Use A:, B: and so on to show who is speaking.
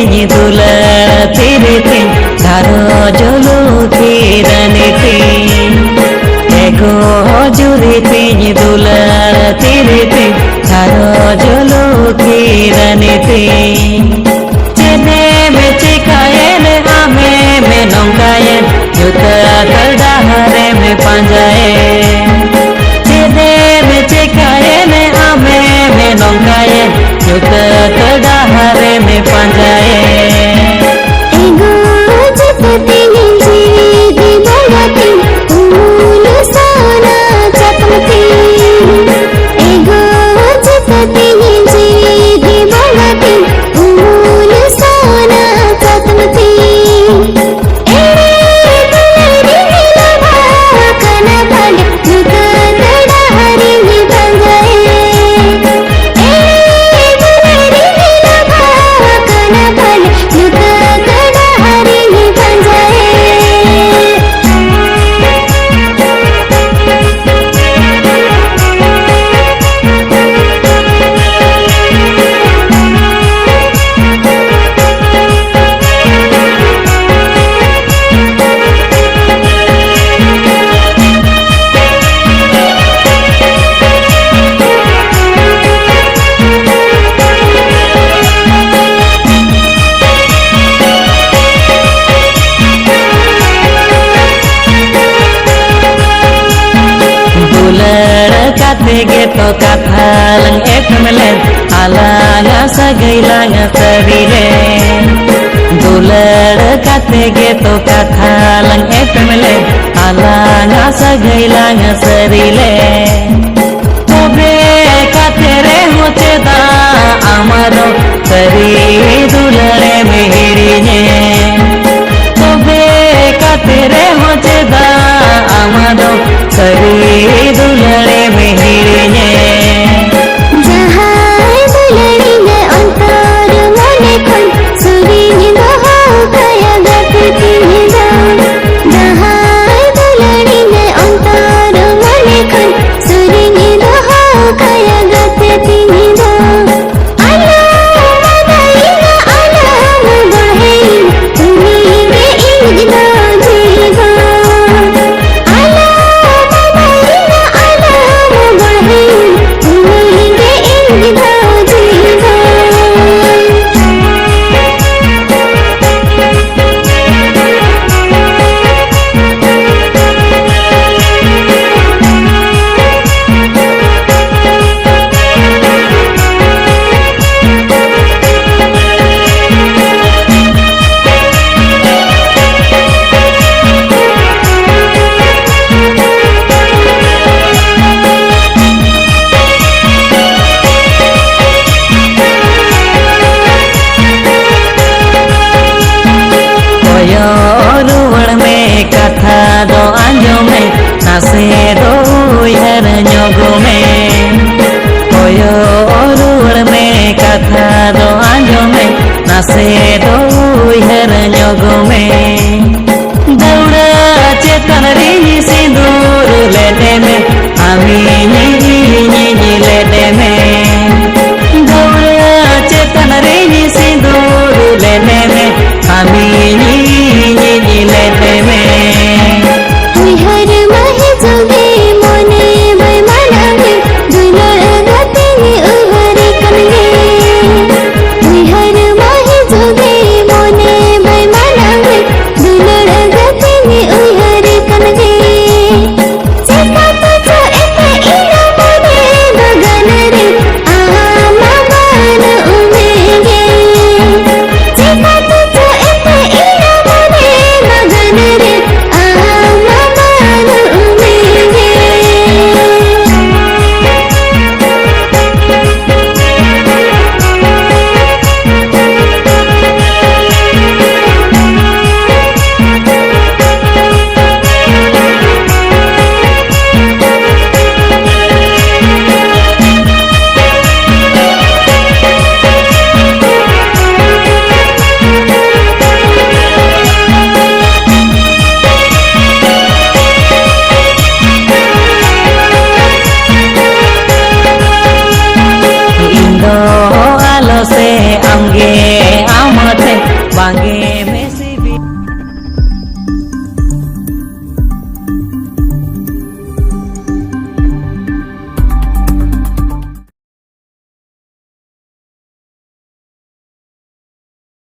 A: तीन दुलार तेरे तीन धारो जलो खीरने तीन एगो जुरे तीन दुलार तेरे तीन धारो जलो खीरने तीन चेने में चिकायन हमें में नौकायन जुता करदा हरे में पंजाए चेने में चिकायन हमें में नौकायन जुता करदा हरे में पंजाए
B: एगो जपते जी दीवाती फूल सोना चपते एगो जपते जी दीवाती फूल सोना चपते
A: गे तो कथा लंग एकमलेन आलांगा सगैलांगा सरीले दुलड़ काते गे तो कथा लंग एकमलेन आलांगा सगैलांगा सरीले तबे काते रे होचे दा आमारो सरी दुलड़े मेहरिने तबे काते रे होचे दा आमारो सरी दुलड़े मेहरिने
B: जहां दुलड़ी ने अंतर मने खन सुरी निभा कया गति निदा जहां दुलड़ी ने अंतर मने खन सुरी निभा कया गति निदा आला मदाईना आला मुबाहे तुम्ही के इंजना जीवा
A: रुवड़ में कथा दो आंजो में नासे दो यार न्योगो में ओयो रुवड़ में कथा दो आंजो में नासे दो यार न्योगो में